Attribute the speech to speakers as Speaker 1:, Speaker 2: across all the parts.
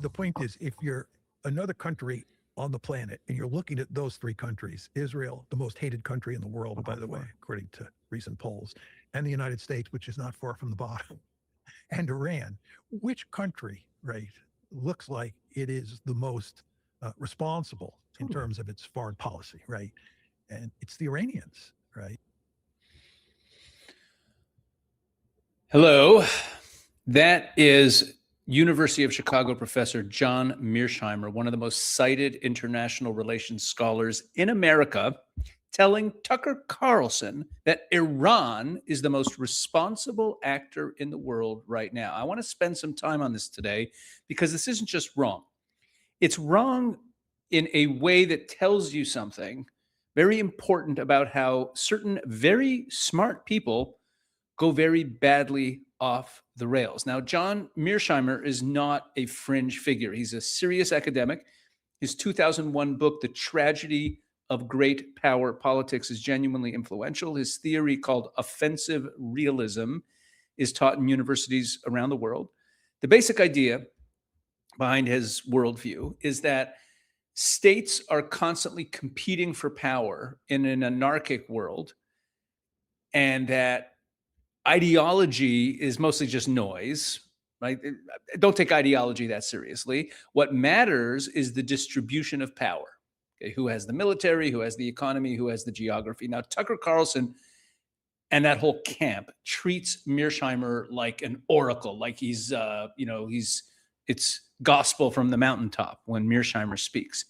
Speaker 1: the point is, if you're another country on the planet and you're looking at those three countries, Israel, the most hated country in the world, by the way, according to recent polls, and the United States, which is not far from the bottom, and Iran, which country, right, looks like it is the most responsible in terms of its foreign policy, right? And it's the Iranians, right?
Speaker 2: Hello, that is University of Chicago professor John Mearsheimer, one of the most cited international relations scholars in America, telling Tucker Carlson that Iran is the most responsible actor in the world right now. I want to spend some time on this today because this isn't just wrong. It's wrong in a way that tells you something very important about how certain very smart people go very badly off the rails. Now, John Mearsheimer is not a fringe figure. He's a serious academic. His 2001 book, The Tragedy of Great Power Politics, is genuinely influential. His theory, called offensive realism, is taught in universities around the world. The basic idea behind his worldview is that states are constantly competing for power in an anarchic world, and that ideology is mostly just noise, right? Don't take ideology that seriously. What matters is the distribution of power. Okay? Who has the military, who has the economy, who has the geography. Now, Tucker Carlson and that whole camp treats Mearsheimer like an oracle, like he's it's gospel from the mountaintop when Mearsheimer speaks.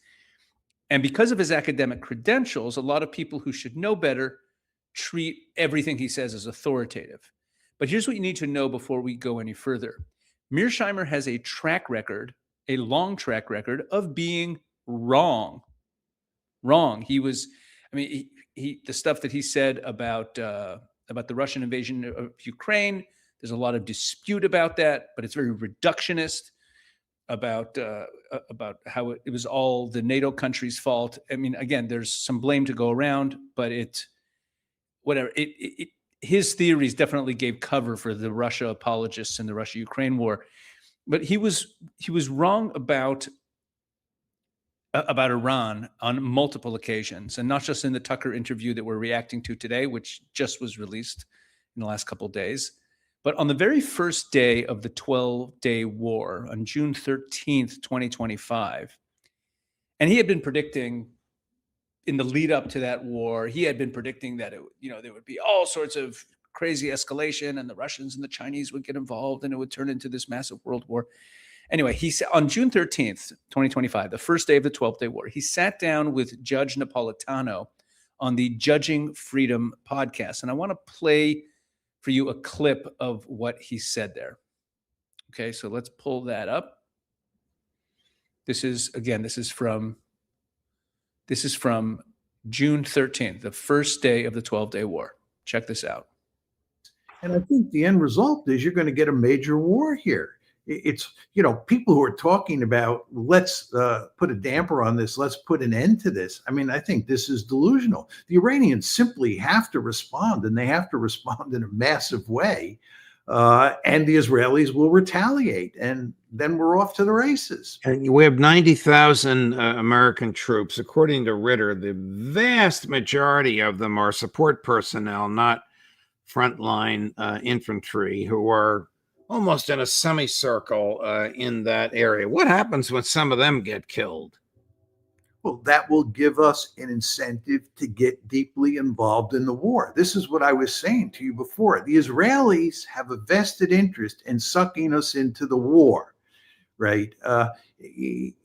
Speaker 2: And because of his academic credentials, a lot of people who should know better treat everything he says as authoritative. But here's what you need to know before we go any further. Mearsheimer has a track record, a long track record of being wrong. He was, the stuff that he said about the Russian invasion of Ukraine, there's a lot of dispute about that, but it's very reductionist about how it was all the NATO countries' fault. I mean, again, there's some blame to go around, but his theories definitely gave cover for the Russia apologists in the Russia-Ukraine war. But he was wrong about Iran on multiple occasions, and not just in the Tucker interview that we're reacting to today, which just was released in the last couple of days, but on the very first day of the 12-day war, on June 13th, 2025, and he had been predicting in the lead up to that war, he had been predicting that there would be all sorts of crazy escalation, and the Russians and the Chinese would get involved, and it would turn into this massive world war. Anyway, he said on June 13th, 2025, the first day of the 12th-day war, he sat down with Judge Napolitano on the Judging Freedom podcast. And I want to play for you a clip of what he said there. Okay, so let's pull that up. This is from June 13th, the first day of the 12-day war. Check this out.
Speaker 3: And I think the end result is you're going to get a major war here. It's, people who are talking about, let's put a damper on this, let's put an end to this. I mean, I think this is delusional. The Iranians simply have to respond, and they have to respond in a massive way. And the Israelis will retaliate, and then we're off to the races.
Speaker 4: And we have 90,000 American troops. According to Ritter, the vast majority of them are support personnel, not frontline infantry, who are almost in a semicircle in that area. What happens when some of them get killed?
Speaker 3: Well, that will give us an incentive to get deeply involved in the war. This is what I was saying to you before. The Israelis have a vested interest in sucking us into the war, right?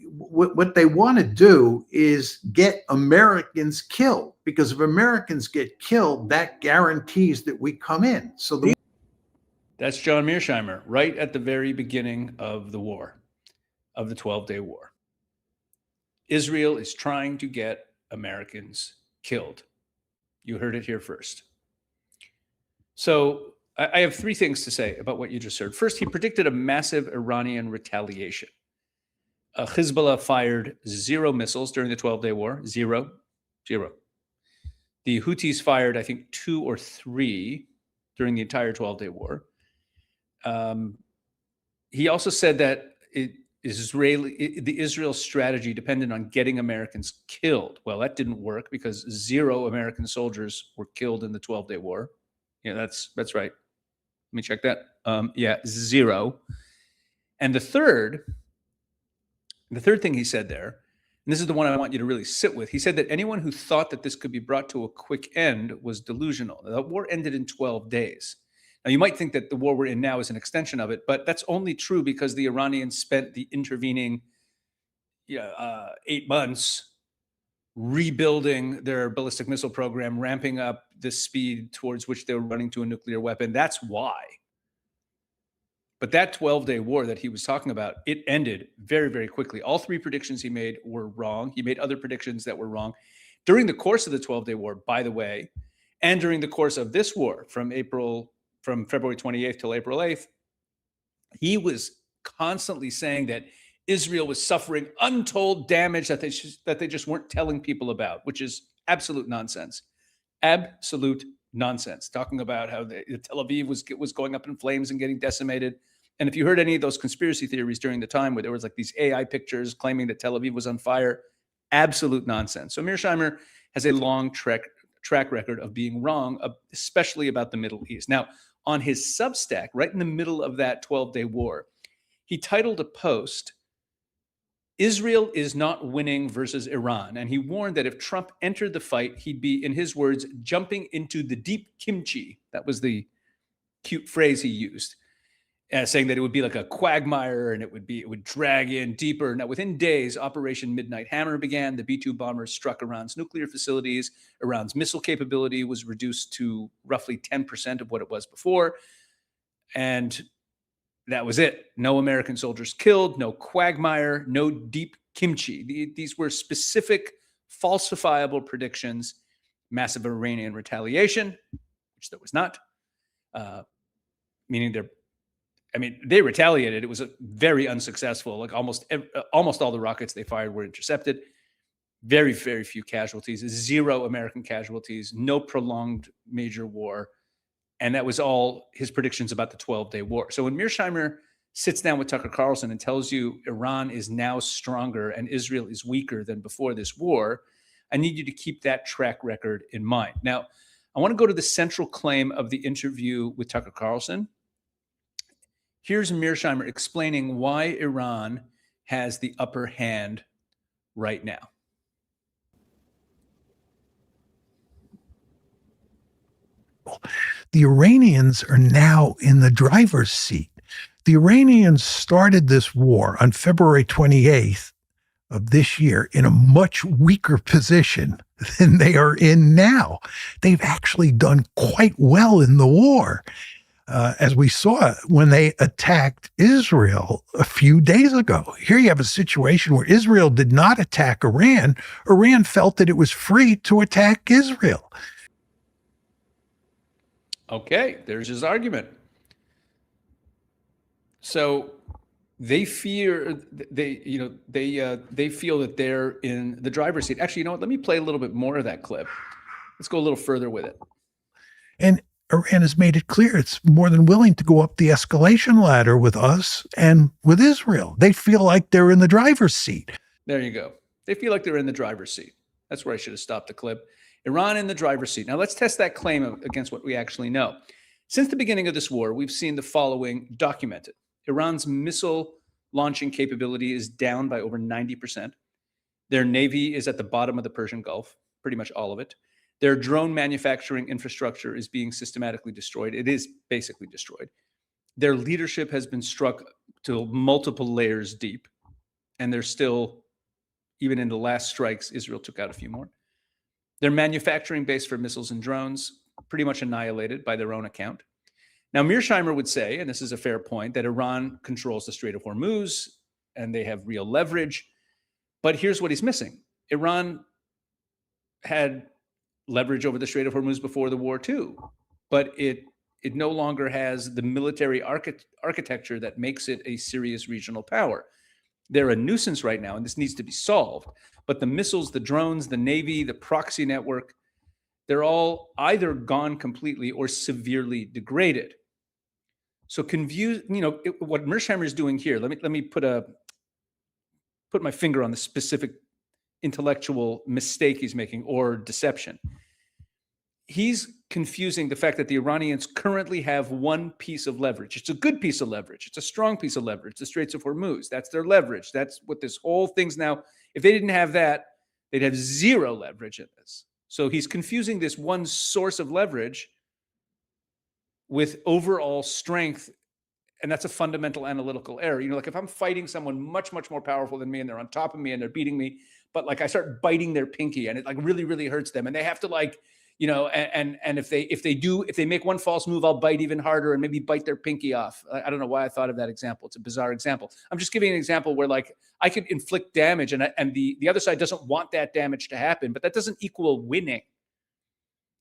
Speaker 3: What they want to do is get Americans killed, because if Americans get killed, that guarantees that we come in. So
Speaker 2: That's John Mearsheimer, right at the very beginning of the war, of the 12-day war. Israel is trying to get Americans killed. You heard it here first. So I have three things to say about what you just heard. First, he predicted a massive Iranian retaliation. Hezbollah fired 0 missiles during the 12-day war. Zero. The Houthis fired, I think, 2 or 3 during the entire 12-day war. He also said that the Israel strategy depended on getting Americans killed. Well, that didn't work because 0 American soldiers were killed in the 12-day war. Yeah, that's right. Let me check that. Yeah, 0. And the third thing he said there, and this is the one I want you to really sit with. He said that anyone who thought that this could be brought to a quick end was delusional. The war ended in 12 days. Now, you might think that the war we're in now is an extension of it, but that's only true because the Iranians spent the intervening 8 months rebuilding their ballistic missile program, ramping up the speed towards which they were running to a nuclear weapon. That's why. But that 12-day war that he was talking about, it ended very, very quickly. All 3 predictions he made were wrong. He made other predictions that were wrong. During the course of the 12-day war, by the way, and during the course of this war from February 28th till April 8th, he was constantly saying that Israel was suffering untold damage that they just weren't telling people about, which is absolute nonsense. Absolute nonsense. Talking about how Tel Aviv was going up in flames and getting decimated. And if you heard any of those conspiracy theories during the time where there was like these AI pictures claiming that Tel Aviv was on fire, absolute nonsense. So Mearsheimer has a long track record of being wrong, especially about the Middle East. Now, on his Substack, right in the middle of that 12-day war, he titled a post, "Israel is not winning versus Iran." And he warned that if Trump entered the fight, he'd be, in his words, jumping into the deep kimchi. That was the cute phrase he used, saying that it would be like a quagmire and it would drag in deeper. Now, within days, Operation Midnight Hammer began. The B-2 bombers struck Iran's nuclear facilities. Iran's missile capability was reduced to roughly 10% of what it was before. And that was it. No American soldiers killed, no quagmire, no deep kimchi. These were specific, falsifiable predictions. Massive Iranian retaliation, which there was not, meaning they retaliated. It was a very unsuccessful. Like almost all the rockets they fired were intercepted. Very, very few casualties. 0 American casualties. No prolonged major war. And that was all his predictions about the 12-day war. So when Mearsheimer sits down with Tucker Carlson and tells you Iran is now stronger and Israel is weaker than before this war, I need you to keep that track record in mind. Now, I want to go to the central claim of the interview with Tucker Carlson. Here's Mearsheimer explaining why Iran has the upper hand right now.
Speaker 1: The Iranians are now in the driver's seat. The Iranians started this war on February 28th of this year in a much weaker position than they are in now. They've actually done quite well in the war, as we saw when they attacked Israel a few days ago. Here you have a situation where Israel did not attack Iran. Iran felt that it was free to attack Israel.
Speaker 2: Okay, there's his argument. So they feel that they're in the driver's seat. Actually, you know what? Let me play a little bit more of that clip. Let's go a little further with it.
Speaker 1: And Iran has made it clear it's more than willing to go up the escalation ladder with us and with Israel. They feel like they're in the driver's seat.
Speaker 2: There you go. They feel like they're in the driver's seat. That's where I should have stopped the clip. Iran in the driver's seat. Now let's test that claim against what we actually know. Since the beginning of this war, we've seen the following documented. Iran's missile launching capability is down by over 90%. Their navy is at the bottom of the Persian Gulf, pretty much all of it. Their drone manufacturing infrastructure is being systematically destroyed. It is basically destroyed. Their leadership has been struck to multiple layers deep, and they're still, even in the last strikes, Israel took out a few more. Their manufacturing base for missiles and drones pretty much annihilated by their own account. Now, Mearsheimer would say, and this is a fair point, that Iran controls the Strait of Hormuz and they have real leverage. But here's what he's missing. Iran had leverage over the Strait of Hormuz before the war too, but it no longer has the military architecture that makes it a serious regional power. They're a nuisance right now, and this needs to be solved. But the missiles, the drones, the navy, the proxy network, they're all either gone completely or severely degraded. So what Mearsheimer is doing here, let me put a put my finger on the specific intellectual mistake he's making or deception. He's confusing the fact that the Iranians currently have one piece of leverage. It's a good piece of leverage. It's a strong piece of leverage. The Straits of Hormuz. That's their leverage. That's what this whole thing's now. If they didn't have that, they'd have zero leverage in this. So he's confusing this one source of leverage with overall strength. And that's a fundamental analytical error. You know, like if I'm fighting someone much, much more powerful than me and they're on top of me and they're beating me, but like I start biting their pinky and it like really, really hurts them. And they have to like, you know, and if they make one false move, I'll bite even harder and maybe bite their pinky off. I don't know why I thought of that example. It's a bizarre example. I'm just giving an example where like I could inflict damage and the other side doesn't want that damage to happen, but that doesn't equal winning.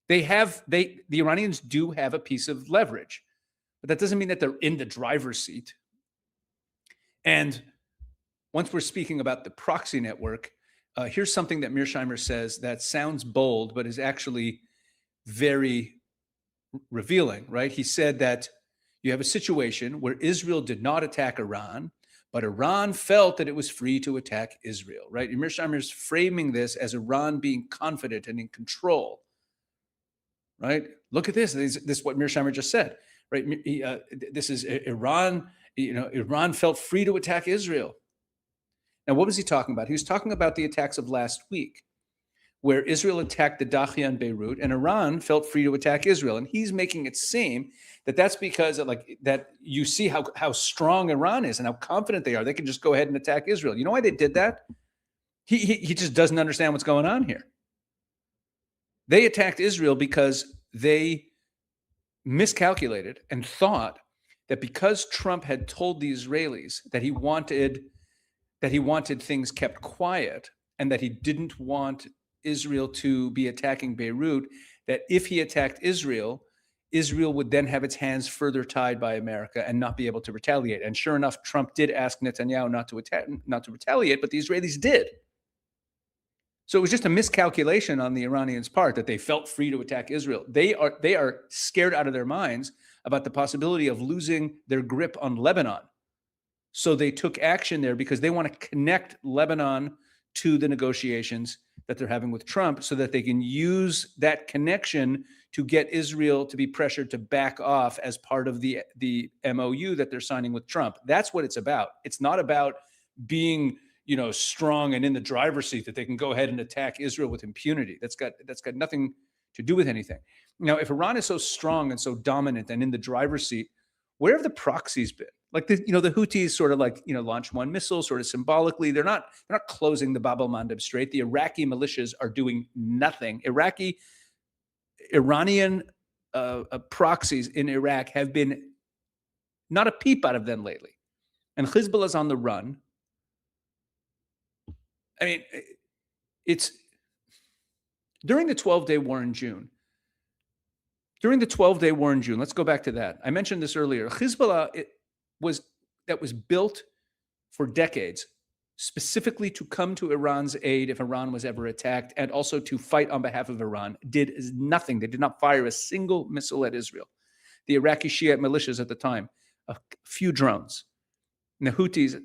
Speaker 2: The Iranians do have a piece of leverage, but that doesn't mean that they're in the driver's seat. And once we're speaking about the proxy network, here's something that Mearsheimer says that sounds bold, but is actually very revealing, right? He said that you have a situation where Israel did not attack Iran, but Iran felt that it was free to attack Israel, right? And Mearsheimer is framing this as Iran being confident and in control, right? Look at this. This is what Mearsheimer just said, right? This is Iran, you know, Iran felt free to attack Israel. Now, what was he talking about? He was talking about the attacks of last week, where Israel attacked the Dakhia in Beirut, and Iran felt free to attack Israel. And he's making it seem that that's because that you see how strong Iran is and how confident they are. They can just go ahead and attack Israel. You know why they did that? He just doesn't understand what's going on here. They attacked Israel because they miscalculated and thought that because Trump had told the Israelis that he wanted things kept quiet and that he didn't want Israel to be attacking Beirut, that if he attacked Israel, Israel would then have its hands further tied by America and not be able to retaliate. And sure enough, Trump did ask Netanyahu not to retaliate, but the Israelis did. So it was just a miscalculation on the Iranians' part that they felt free to attack Israel. They are scared out of their minds about the possibility of losing their grip on Lebanon. So they took action there because they want to connect Lebanon to the negotiations that they're having with Trump so that they can use that connection to get Israel to be pressured to back off as part of the MOU that they're signing with Trump. That's what it's about. It's not about being, you know, strong and in the driver's seat that they can go ahead and attack Israel with impunity. That's got nothing to do with anything. Now, if Iran is so strong and so dominant and in the driver's seat, where have the proxies been? Like the Houthis sort of like, launch one missile sort of symbolically. They're not closing the Bab el-Mandeb Strait. The Iraqi militias are doing nothing. Iranian proxies in Iraq have been not a peep out of them lately. And Hezbollah's on the run. I mean, it's during the 12-day war in June. During the 12-day war in June, let's go back to that. I mentioned this earlier. Hezbollah was built for decades, specifically to come to Iran's aid if Iran was ever attacked, and also to fight on behalf of Iran. Did nothing. They did not fire a single missile at Israel. The Iraqi Shiite militias at the time, a few drones. And the Houthis,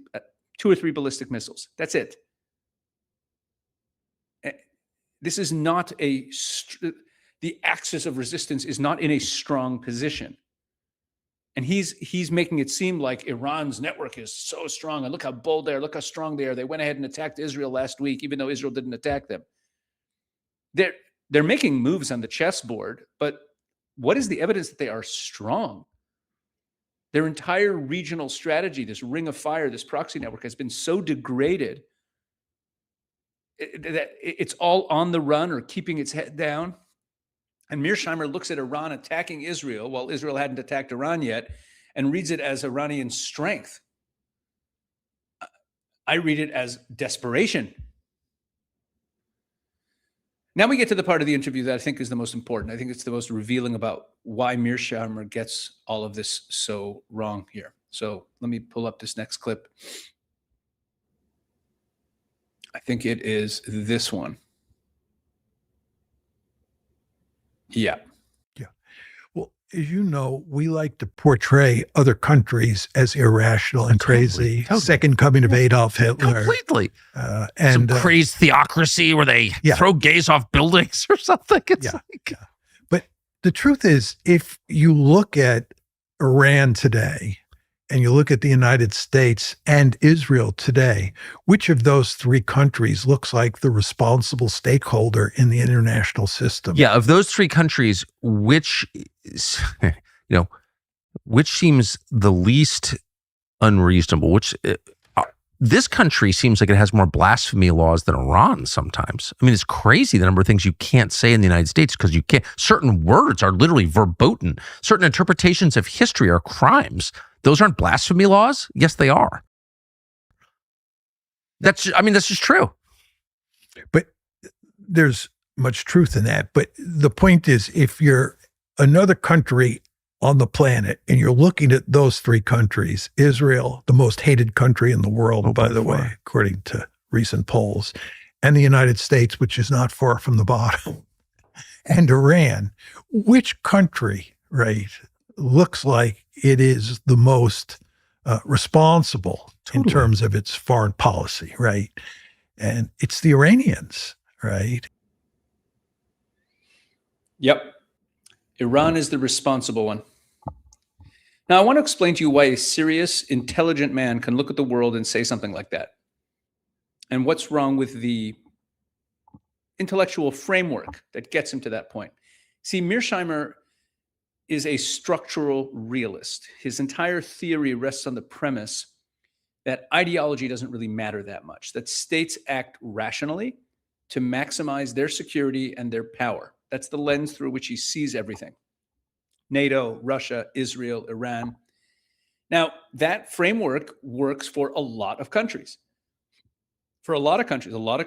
Speaker 2: 2 or 3 ballistic missiles. That's it. This is not the axis of resistance is not in a strong position. And he's making it seem like Iran's network is so strong. And look how bold they are. Look how strong they are. They went ahead and attacked Israel last week, even though Israel didn't attack them. They're making moves on the chessboard, but what is the evidence that they are strong? Their entire regional strategy, this ring of fire, this proxy network, has been so degraded that it's all on the run or keeping its head down. And Mearsheimer looks at Iran attacking Israel while Israel hadn't attacked Iran yet and reads it as Iranian strength. I read it as desperation. Now we get to the part of the interview that I think is the most important. I think it's the most revealing about why Mearsheimer gets all of this so wrong here. So let me pull up this next clip. I think it is this one. Yeah.
Speaker 1: Yeah. Well, as you know, we like to portray other countries as irrational and crazy.
Speaker 5: Totally.
Speaker 1: Second coming of Adolf Hitler.
Speaker 5: Completely.
Speaker 1: And
Speaker 5: Some crazed theocracy where they throw gays off buildings or something. It's like,
Speaker 1: But the truth is, if you look at Iran today and you look at the United States and Israel today, which of those three countries looks like the responsible stakeholder in the international system?
Speaker 5: yeah, of those three countries, which which seems the least unreasonable? Which this country seems like it has more blasphemy laws than Iran sometimes. I mean, it's crazy the number of things you can't say in the United States because you can't. Certain words are literally verboten. Certain interpretations of history are crimes. Those aren't blasphemy laws? Yes, they are. That's just true.
Speaker 1: But there's much truth in that. But the point is, if you're another country on the planet and you're looking at those three countries, Israel, the most hated country in the world, by the way, according to recent polls, and the United States, which is not far from the bottom, and Iran, which country, right, looks like it is the most responsible in terms of its foreign policy, right? And it's the Iranians, right?
Speaker 2: Yep. Iran is the responsible one. Now, I want to explain to you why a serious, intelligent man can look at the world and say something like that. And what's wrong with the intellectual framework that gets him to that point. See, Mearsheimer is a structural realist. His entire theory rests on the premise that ideology doesn't really matter that much, that states act rationally to maximize their security and their power. That's the lens through which he sees everything. NATO, Russia, Israel, Iran. Now, that framework works for a lot of countries. For a lot of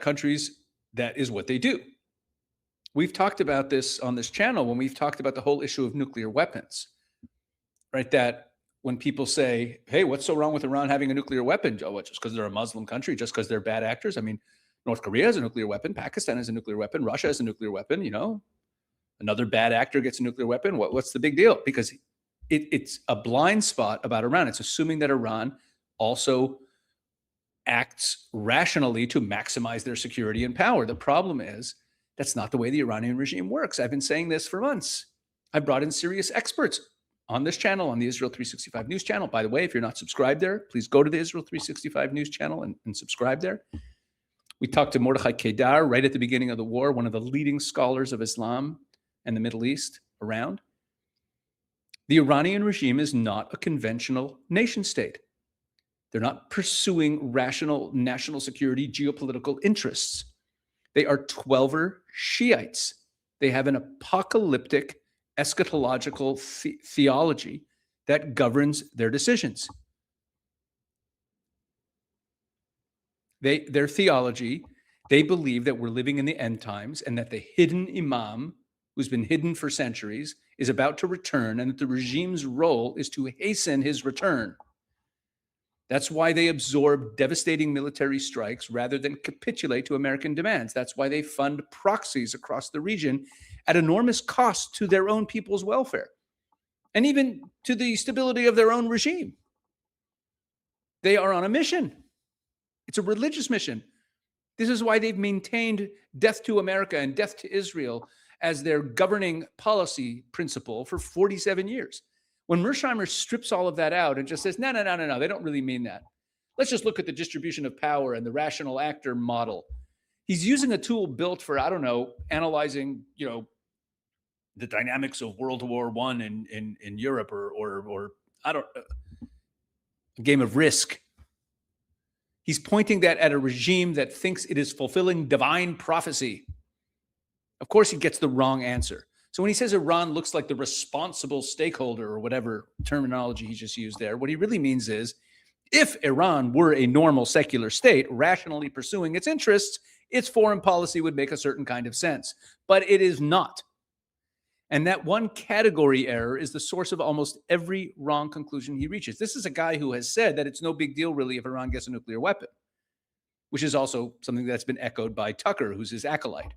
Speaker 2: countries, that is what they do. We've talked about this on this channel when we've talked about the whole issue of nuclear weapons, right? That when people say, hey, what's so wrong with Iran having a nuclear weapon? Oh, just because they're a Muslim country, just because they're bad actors? I mean, North Korea has a nuclear weapon. Pakistan has a nuclear weapon. Russia has a nuclear weapon, Another bad actor gets a nuclear weapon. What's the big deal? Because it's a blind spot about Iran. It's assuming that Iran also acts rationally to maximize their security and power. The problem is that's not the way the Iranian regime works. I've been saying this for months. I've brought in serious experts on this channel, on the Israel 365 News channel. By the way, if you're not subscribed there, please go to the Israel 365 News channel and subscribe there. We talked to Mordechai Kedar right at the beginning of the war, one of the leading scholars of Islam and the Middle East around. The Iranian regime is not a conventional nation state. They're not pursuing rational national security geopolitical interests. They are 12er Shiites. They have an apocalyptic eschatological theology that governs their decisions. Their theology, they believe that we're living in the end times and that the hidden imam, who's been hidden for centuries, is about to return, and that the regime's role is to hasten his return. That's why they absorb devastating military strikes rather than capitulate to American demands. That's why they fund proxies across the region at enormous cost to their own people's welfare and even to the stability of their own regime. They are on a mission. It's a religious mission. This is why they've maintained death to America and death to Israel as their governing policy principle for 47 years. When Mearsheimer strips all of that out and just says, no, they don't really mean that. Let's just look at the distribution of power and the rational actor model. He's using a tool built for, analyzing, the dynamics of World War I in Europe or a game of Risk. He's pointing that at a regime that thinks it is fulfilling divine prophecy. Of course, he gets the wrong answer. So when he says Iran looks like the responsible stakeholder or whatever terminology he just used there, what he really means is if Iran were a normal secular state rationally pursuing its interests, its foreign policy would make a certain kind of sense. But it is not. And that one category error is the source of almost every wrong conclusion he reaches. This is a guy who has said that it's no big deal really if Iran gets a nuclear weapon, which is also something that's been echoed by Tucker, who's his acolyte.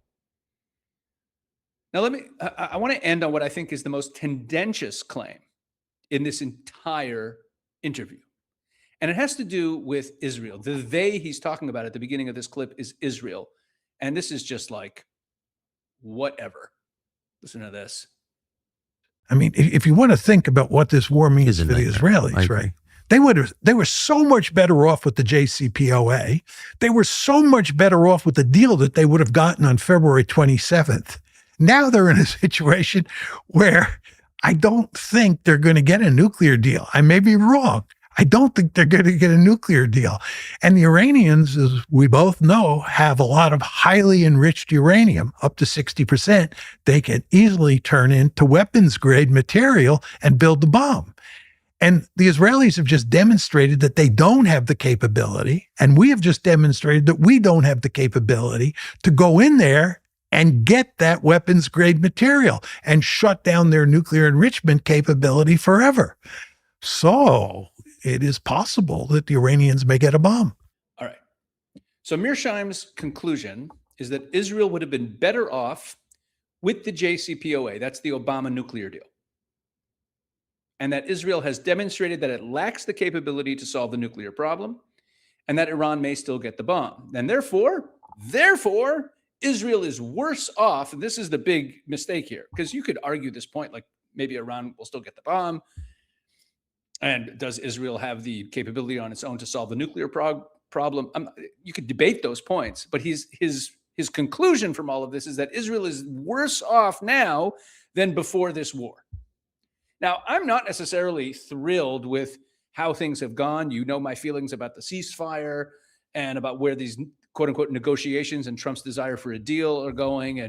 Speaker 2: Now, I want to end on what I think is the most tendentious claim in this entire interview. And it has to do with Israel. The they he's talking about at the beginning of this clip is Israel. And this is just like, whatever. Listen to this.
Speaker 1: I mean, if you want to think about what this war means for the Israelis, right? They were so much better off with the JCPOA. They were so much better off with the deal that they would have gotten on February 27th. Now they're in a situation where I don't think they're going to get a nuclear deal. I may be wrong. I don't think they're going to get a nuclear deal. And the Iranians, as we both know, have a lot of highly enriched uranium, up to 60%. They can easily turn into weapons grade material and build the bomb. And the Israelis have just demonstrated that they don't have the capability. And we have just demonstrated that we don't have the capability to go in there and get that weapons grade material and shut down their nuclear enrichment capability forever. So it is possible that the Iranians may get a bomb.
Speaker 2: All right. So Mearsheimer's conclusion is that Israel would have been better off with the JCPOA. That's the Obama nuclear deal. And that Israel has demonstrated that it lacks the capability to solve the nuclear problem, and that Iran may still get the bomb. And therefore, Israel is worse off. And this is the big mistake here, because you could argue this point, like maybe Iran will still get the bomb. And does Israel have the capability on its own to solve the nuclear problem? You could debate those points, but his conclusion from all of this is that Israel is worse off now than before this war. Now, I'm not necessarily thrilled with how things have gone. You know my feelings about the ceasefire and about where these quote unquote negotiations and Trump's desire for a deal are going,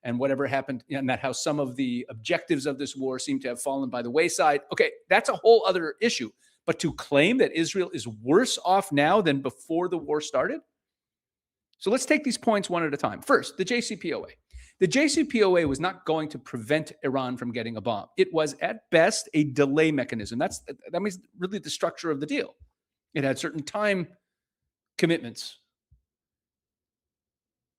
Speaker 2: and whatever happened, and that how some of the objectives of this war seem to have fallen by the wayside. Okay, that's a whole other issue. But to claim that Israel is worse off now than before the war started? So let's take these points one at a time. First, the JCPOA. The JCPOA was not going to prevent Iran from getting a bomb. It was at best a delay mechanism. That means really the structure of the deal. It had certain time commitments.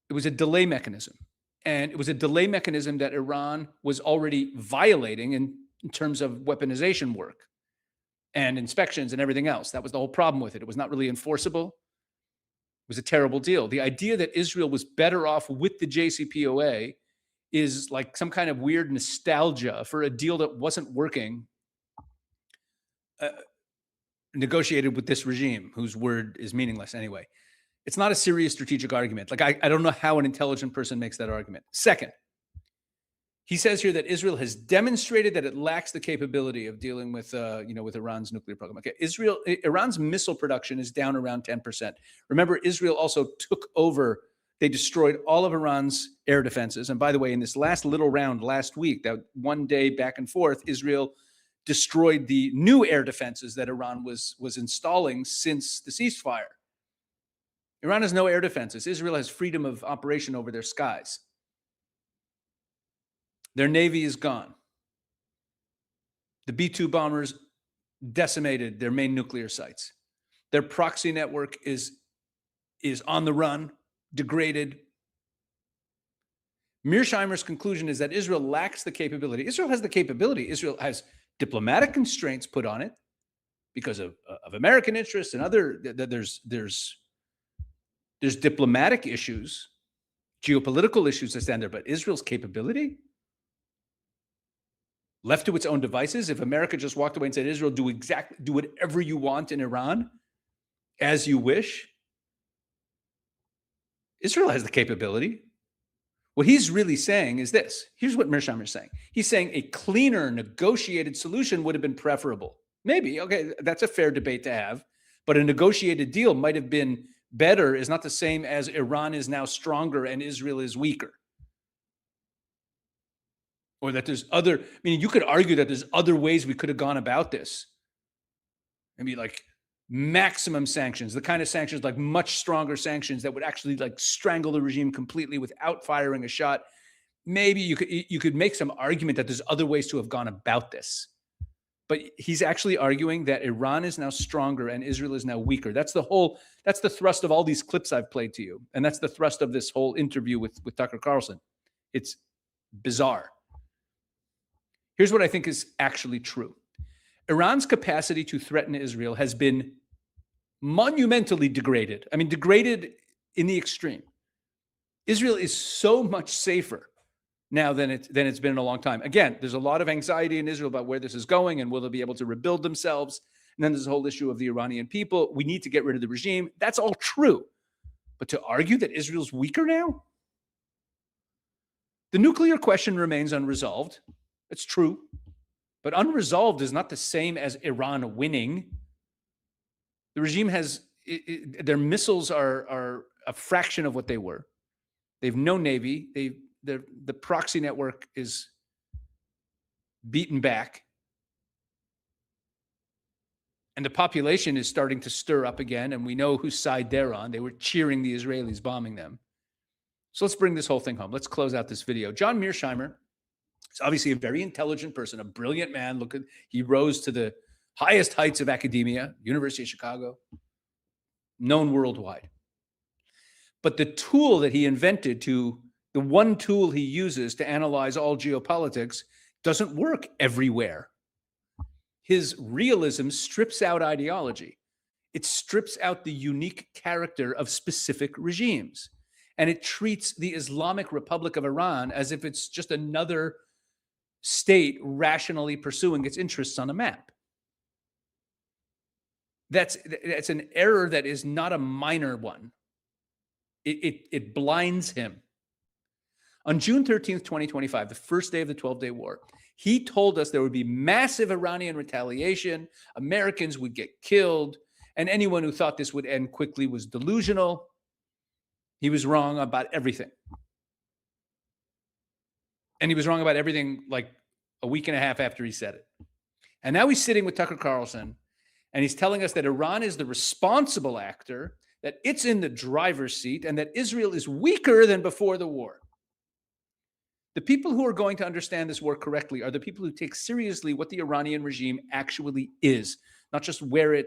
Speaker 2: It was a delay mechanism. And it was a delay mechanism that Iran was already violating in terms of weaponization work and inspections and everything else. That was the whole problem with it. It was not really enforceable. It was a terrible deal. The idea that Israel was better off with the JCPOA is like some kind of weird nostalgia for a deal that wasn't working, negotiated with this regime, whose word is meaningless anyway. It's not a serious strategic argument. Like, I don't know how an intelligent person makes that argument. Second, he says here that Israel has demonstrated that it lacks the capability of dealing with, with Iran's nuclear program. Okay, Iran's missile production is down around 10%. Remember, Israel also took over. They destroyed all of Iran's air defenses. And by the way, in this last little round last week, that one day back and forth, Israel destroyed the new air defenses that Iran was installing since the ceasefire. Iran has no air defenses. Israel has freedom of operation over their skies. Their navy is gone. The B-2 bombers decimated their main nuclear sites. Their proxy network is on the run, degraded. Mearsheimer's conclusion is that Israel lacks the capability. Israel has the capability. Israel has diplomatic constraints put on it because of American interests and other. There's diplomatic issues, geopolitical issues that stand there, but Israel's capability, left to its own devices, if America just walked away and said, Israel, do whatever you want in Iran, as you wish, Israel has the capability. What he's really saying is this. Here's what Mearsheimer is saying. He's saying a cleaner, negotiated solution would have been preferable. Maybe, okay, that's a fair debate to have, but a negotiated deal might have been better, is not the same as Iran is now stronger and Israel is weaker. Or that there's you could argue that there's other ways we could have gone about this. Maybe like maximum sanctions, the kind of sanctions, like much stronger sanctions that would actually like strangle the regime completely without firing a shot. Maybe you could make some argument that there's other ways to have gone about this. But he's actually arguing that Iran is now stronger and Israel is now weaker. That's the thrust of all these clips I've played to you. And that's the thrust of this whole interview with Tucker Carlson. It's bizarre. Here's what I think is actually true. Iran's capacity to threaten Israel has been monumentally degraded. I mean, degraded in the extreme. Israel is so much safer now than it's been in a long time. Again, there's a lot of anxiety in Israel about where this is going and will they be able to rebuild themselves. And then there's the whole issue of the Iranian people. We need to get rid of the regime. That's all true. But to argue that Israel's weaker now? The nuclear question remains unresolved. It's true. But unresolved is not the same as Iran winning. The regime has, their missiles are a fraction of what they were. They have no navy. The proxy network is beaten back. And the population is starting to stir up again, and we know whose side they're on. They were cheering the Israelis bombing them. So let's bring this whole thing home. Let's close out this video. John Mearsheimer is obviously a very intelligent person, a brilliant man. He rose to the highest heights of academia, University of Chicago, known worldwide. But the tool that he invented, the one tool he uses to analyze all geopolitics, doesn't work everywhere. His realism strips out ideology. It strips out the unique character of specific regimes. And it treats the Islamic Republic of Iran as if it's just another state rationally pursuing its interests on a map. That's an error that is not a minor one. It blinds him. On June 13th, 2025, the first day of the 12-day war, he told us there would be massive Iranian retaliation, Americans would get killed, and anyone who thought this would end quickly was delusional. He was wrong about everything. And he was wrong about everything like a week and a half after he said it. And now he's sitting with Tucker Carlson, and he's telling us that Iran is the responsible actor, that it's in the driver's seat, and that Israel is weaker than before the war. The people who are going to understand this war correctly are the people who take seriously what the Iranian regime actually is, not just where it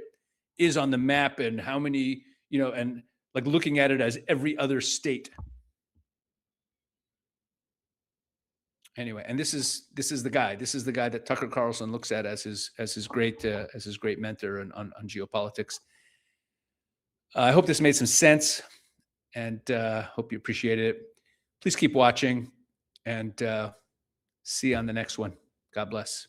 Speaker 2: is on the map and how many, and like looking at it as every other state. Anyway, and this is the guy. This is the guy that Tucker Carlson looks at as his great mentor on geopolitics. I hope this made some sense, and hope you appreciate it. Please keep watching. And see you on the next one. God bless.